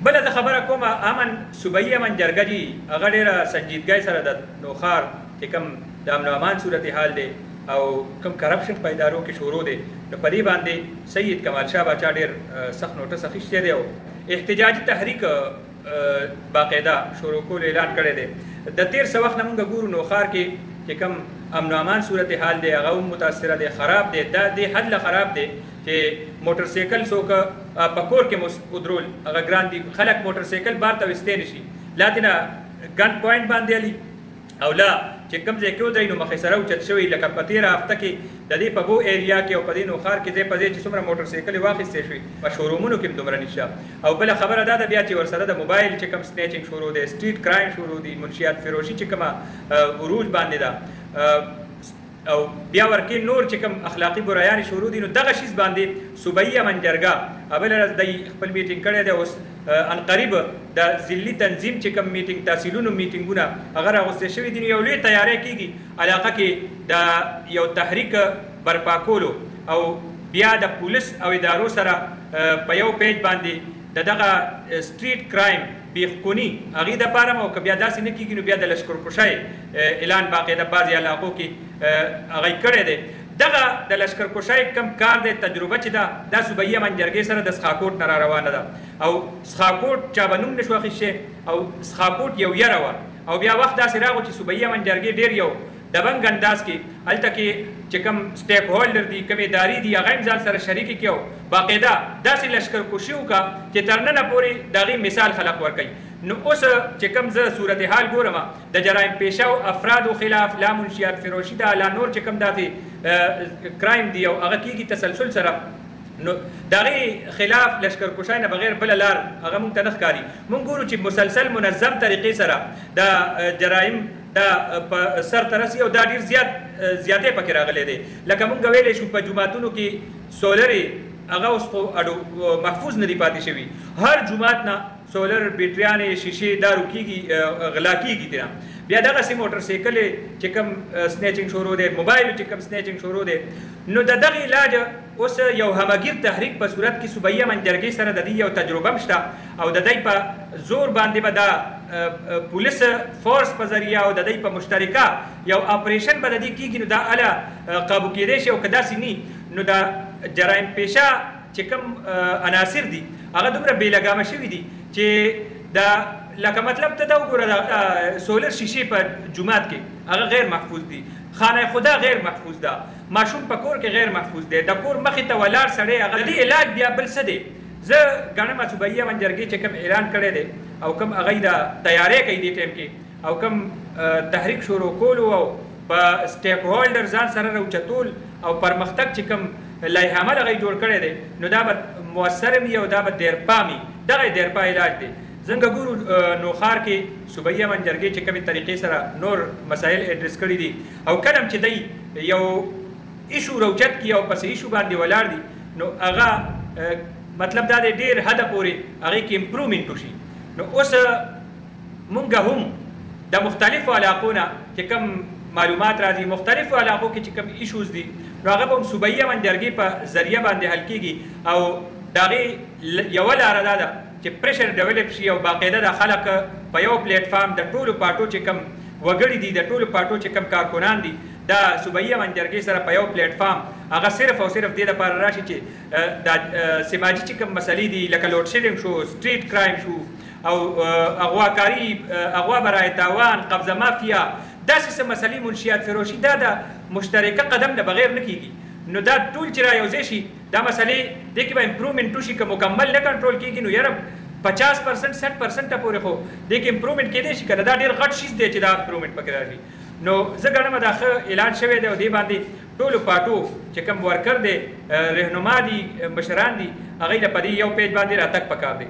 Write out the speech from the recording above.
بله د خبره کومه امن صوبایي امن جرګه دي هغه ډېره سنجیدګۍ سره د نوښار چې کوم د امن و امان صورتحال دی او کوم کرپشن په ادارو کې شروع دی نو په دې باندې سید کمال شاه باچا ډېر سخت نوټس اخیستی دی او احتجاجي تحریک باقاعده شروع کول اعلان کړی دی د تیر څه وخت نه موږ ګورو نوښار کې چې کوم امن و امان صورتحال دی هغه هم متاثره دی خراب دی دا دې حد له خراب دی چې موټر سایکل څوک په کور کې ودرول هغه ګران دي خلک موټر سایکل بار ته وستی نشي لا تینا ګن پوینټ باندې علي او لا چې کوم ځای کې ودرئ نو مخې سره اوچت شوي لکه په تېره هفته کې د دې په بو ایریا کې او په دې نوښار کې ځای په ځای چې څومره موټر سایکلې واخیستې شوي په شورومونو کې هم دومره نشته او بله خبره دا ده بیا چې ورسره د موبایل چې کوم سنیچنګ شروع دی سټریټ کرایم شروع دی منشیات فروشي چې کومه عروج باندې ده او بیا ورکې نور چې کوم اخلاقي برایان شروع دي نو دغه شیز باندې صوبایي امن جرګه بله ورځ دی خپل میټینګ کړی دی اوس ان قریب د ضلعي تنظیم چې کوم میټینګ تحصیلونو میټینګونه هغه راغوستې شوي دي نو یو لوی تیاری کېږي علاقه کې د یو تحریک برپا کولو او بیا د پولیس او ادارو سره په یو پیج باندې د دغه سټریټ کرایم بیخکونی هغې دپاره او که بیا داسې نه کېږي نو بیا د لشکرکشۍ اعلان باقاعده بعضې علاقو کې هغه کړی دی دغه د لشکرکشۍ کم کار دی تجربه چې ده دا صوبایي امن جرګې سره د سخاکوټ نه را روانه ده او سخاکوټ چا به نوم نه شو اخیستی او سخاکوټ یو یره وه او بیا وخت داسې راغو چې صوبایي امن جرګې ډېر یو دبنګ انداز کې هلته کې چې کوم سټیک هولډر دي کوم ادارې دي هغه هم ځان سره شریکې کړي او باقاعده داسې لشکرکشي وکړه چې تر ننه پورې د هغې مثال خلق ورکوي نو اوس چې کوم زه صورتحال ګورم د جرایم پیشه او افرادو خلاف لا منشیات فروشي ده لا نور چې کوم داسې کرایم دي او هغه کېږي تسلسل سره نو د هغې خلاف لشکرکشۍ نه بغیر بله لار هغه موږ ته نه ښکاري موږ ګورو چې مسلسل منظم طریقې سره د جرایم دا په سر ته رسي او دا ډېر زیاتې پکې راغلی دی لکه موږ ویلی شو په جوماتونو کې سولرې هغه اوس خو اډو محفوظ نه دي پاتې شوي هر جومات نه سولر بیټریانې شیشې دا روکېږي غلا کېږي ترې بیا دغسې موټر سایکلې چې کوم سنیچنګ شروع دی موبایل چې کوم سنیچنګ شروع دی نو د دغې علاج اوس یو همګیر تحریک په صورت کې صوبایي امن جرګې سره د دې یو تجربه هم شته او د دوی په زور باندې به دا پولیس فورس په ذریعه او د دوی په مشترکه یو اپریشن به د دې کېږي نو دا اله قابو کېدی شي او که داسې نه نو د جرایم پیشه چې کوم عناصر دي هغه دومره بېلګامه شوي دي چې د لکه مطلب ته دا وګوره د سولر شیشې په جومات کې هغه غیر محفوظ دي خانه خدا غیر محفوظ ده ماشوم په کور کې غیر محفوظ دی د کور مخې ته ولاړ سړی هغه د دې علاج بیا بل څه دی زه ګڼم صوبایي امن جرګې چې کوم اعلان کړی دی او کوم هغوی د تیاری کوي دې ټایم کې او کوم تحریک شروع کولو او په سټیک هولډر ځان سره راوچتول او پرمختګ چې کوم لایحه عمل هغوی جوړ کړی دی نو دا به مؤثر وي او دا به دیرپا وي دغه دیرپا علاج دی څنګه ګورو نوښار کې صوبایي امن جرګې چې کومې طریقې سره نور مسایل اډرس کړي دي او کله چې دی یو ایشو راوچت کړي او پسې ایشو باندې ولاړ دي نو هغه مطلب دا دی ډېر حده پورې هغې کې امپرومنټ وشي نو اوس مونږ هم د مختلفو علاقو نه چې کوم معلومات راځي مختلفو علاقو کې چې کوم ایشوز دي نو هغه به هم صوبایي امن جرګې په ذریعه باندې حل کېږي او د هغې یوه لاره دا ده چې پریشر ډیولپ شي او باقاعده د خلک په یو پلیټ فارم د ټولو پارټو چې کوم وګړي دي د ټولو پارټو چې کوم کارکنان دي دا صوبایي امن جرګې سره په یو پلیټ فارم هغه صرف او صرف دې دپاره راشي چې د سماجي چې کوم مسلې دي لکه لوډ شیډینګ شو سټریټ کرایم شو او اغواکاري اغوا برای تاوان قبضه مافیا داسې څه مسلې منشیات فروشي دا د مشترکه قدم نه بغیر نه کېږي نو دا ټول چې رایوځای شي دا مسلې دې کې به امپرومنټ وشي که مکمل نه کنټرول کېږي نو یاره 50% 60% پورې خو دې کې امپرومنټ کېدی شي که نه دا ډېر غټ شیز دی چې دا امپرومنټ پکې راشي نو زه ګڼم دا ښه اعلان شوی دی او دې باندې ټولو پارټو چې کوم ورکر دی رهنما دي مشران دي هغوی له په دې یو پیج باندې راتګ پکار دی